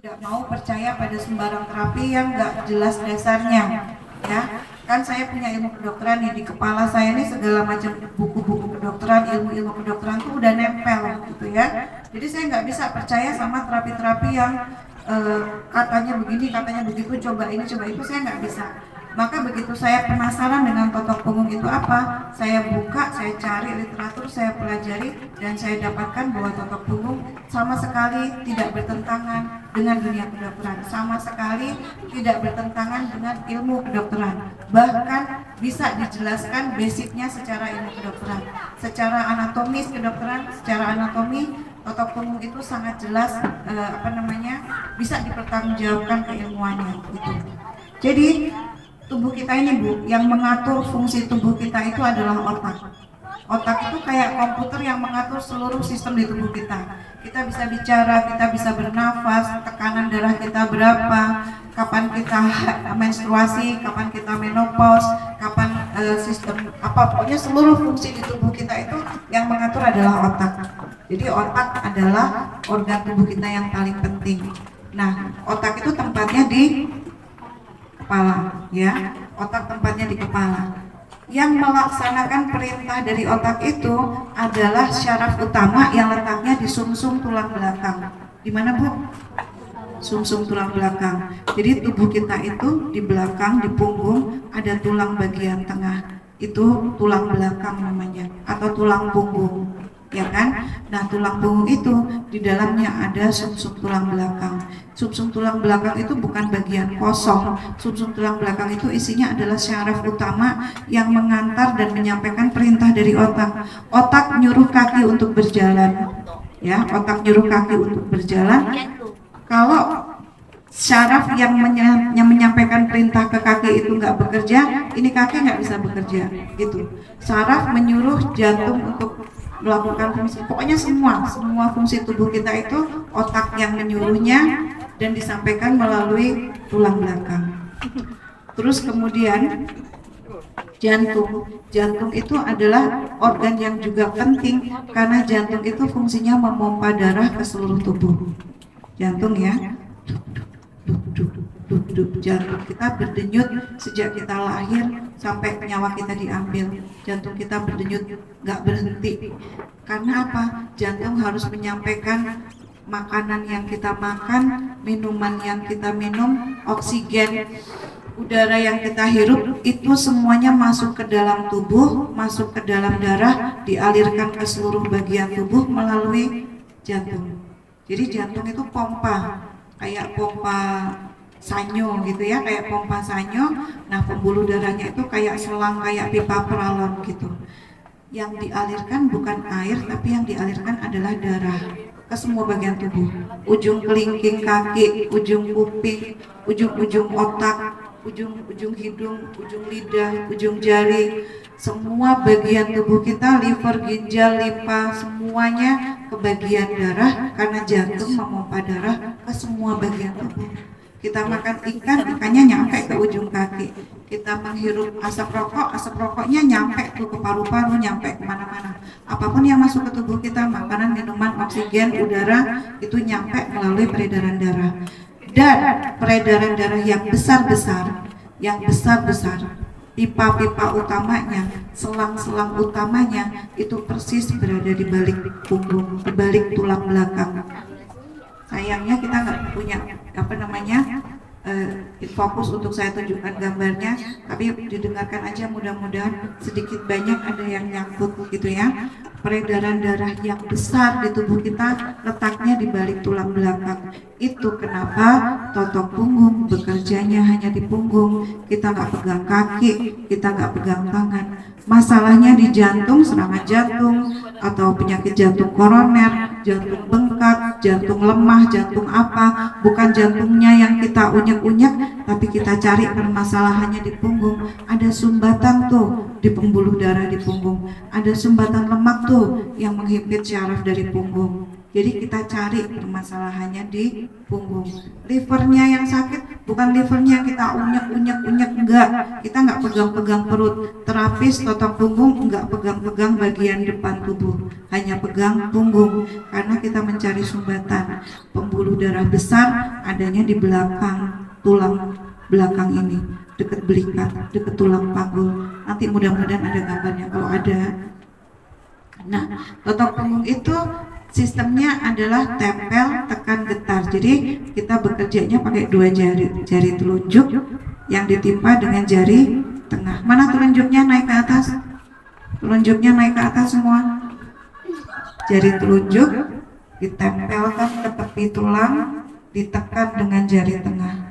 Tidak mau percaya pada sembarang terapi yang nggak jelas dasarnya, ya. Kan saya punya ilmu kedokteran nih, di kepala saya nih segala macam buku-buku kedokteran, ilmu-ilmu kedokteran tuh udah nempel gitu ya. Jadi saya nggak bisa percaya sama terapi-terapi yang katanya begini, katanya begitu, coba ini, coba itu, saya nggak bisa. Maka begitu saya penasaran dengan totok punggung itu apa, saya buka, saya cari literatur, saya pelajari, dan saya dapatkan bahwa totok punggung sama sekali tidak bertentangan dengan dunia kedokteran, sama sekali tidak bertentangan dengan ilmu kedokteran, bahkan bisa dijelaskan basicnya secara ilmu kedokteran, secara anatomis kedokteran, secara anatomi totok punggung itu sangat jelas bisa dipertanggungjawabkan keilmuannya gitu. Jadi tubuh kita ini Bu, yang mengatur fungsi tubuh kita itu adalah otak. Otak itu kayak komputer yang mengatur seluruh sistem di tubuh kita. Kita bisa bicara, kita bisa bernafas, tekanan darah kita berapa, kapan kita menstruasi, kapan kita menopause, kapan sistem apa, pokoknya seluruh fungsi di tubuh kita itu yang mengatur adalah otak. Jadi otak adalah organ tubuh kita yang paling penting. Nah, otak itu tempatnya di kepala, ya. Otak tempatnya di kepala. Yang melaksanakan perintah dari otak itu adalah syaraf utama yang letaknya di sumsum tulang belakang. Di mana Bu? Sumsum tulang belakang. Jadi tubuh kita itu di belakang, di punggung ada tulang bagian tengah. Itu tulang belakang namanya, atau tulang punggung, ya kan? Nah, tulang punggung itu di dalamnya ada sumsum tulang belakang. Sumsum tulang belakang itu bukan bagian kosong. Sumsum tulang belakang itu isinya adalah syaraf utama yang mengantar dan menyampaikan perintah dari otak. Otak nyuruh kaki untuk berjalan, ya. Otak nyuruh kaki untuk berjalan. Kalau syaraf yang menyampaikan perintah ke kaki itu nggak bekerja, ini kaki nggak bisa bekerja, gitu. Syaraf menyuruh jantung untuk melakukan fungsi, pokoknya semua fungsi tubuh kita itu otak yang menyuruhnya dan disampaikan melalui tulang belakang. Terus kemudian jantung itu adalah organ yang juga penting karena jantung itu fungsinya memompa darah ke seluruh tubuh. Jantung, ya, jantung kita berdenyut sejak kita lahir sampai nyawa kita diambil. Jantung kita berdenyut nggak berhenti. Karena apa? Jantung harus menyampaikan makanan yang kita makan, minuman yang kita minum, oksigen, udara yang kita hirup, itu semuanya masuk ke dalam tubuh, masuk ke dalam darah, dialirkan ke seluruh bagian tubuh melalui jantung. Jadi jantung itu pompa, kayak pompa sanyo gitu ya, kayak pompa sanyo. Nah, pembuluh darahnya itu kayak selang, kayak pipa peralon gitu. Yang dialirkan bukan air, tapi yang dialirkan adalah darah ke semua bagian tubuh. Ujung kelingking kaki, ujung kuping, ujung-ujung otak, ujung-ujung hidung, ujung lidah, ujung jari, semua bagian tubuh kita, liver, ginjal, limpa, semuanya ke bagian darah karena jantung memompa darah ke semua bagian tubuh. Kita makan ikan, ikannya nyampe ke ujung kaki. Kita menghirup asap rokoknya nyampe tuh ke paru-paru, nyampe kemana-mana. Apapun yang masuk ke tubuh kita, makanan, minuman, oksigen, udara, itu nyampe melalui peredaran darah. Dan peredaran darah yang besar-besar, pipa-pipa utamanya, selang-selang utamanya itu persis berada di balik punggung, di balik tulang belakang. Sayangnya kita nggak punya fokus untuk saya tunjukkan gambarnya, tapi didengarkan aja, mudah-mudahan sedikit banyak ada yang nyangkut gitu ya. Peredaran darah yang besar di tubuh kita letaknya di balik tulang belakang. Itu kenapa totok punggung bekerjanya hanya di punggung. Kita nggak pegang kaki, kita nggak pegang tangan. Masalahnya di jantung, serangan jantung atau penyakit jantung koroner, jantung bengkak, jantung lemah, jantung apa, bukan jantungnya yang kita unyek-unyek, tapi kita cari permasalahannya di punggung. Ada sumbatan tuh di pembuluh darah di punggung, ada sumbatan lemak tuh yang menghimpit syaraf dari punggung. Jadi kita cari permasalahannya di punggung. Livernya yang sakit bukan livernya kita unyek enggak, kita nggak pegang-pegang perut. Terapis totok punggung nggak pegang-pegang bagian depan tubuh, hanya pegang punggung karena kita mencari sumbatan. Pembuluh darah besar adanya di belakang tulang belakang ini, dekat belikat, dekat tulang panggul. Nanti mudah-mudahan ada gambarnya kalau ada. Nah, totok punggung itu sistemnya adalah tempel, tekan, getar. Jadi kita bekerjanya pakai dua jari, jari telunjuk yang ditimpa dengan jari tengah. Mana telunjuknya naik ke atas? Telunjuknya naik ke atas semua. Jari telunjuk ditempelkan ke tepi tulang, ditekan dengan jari tengah.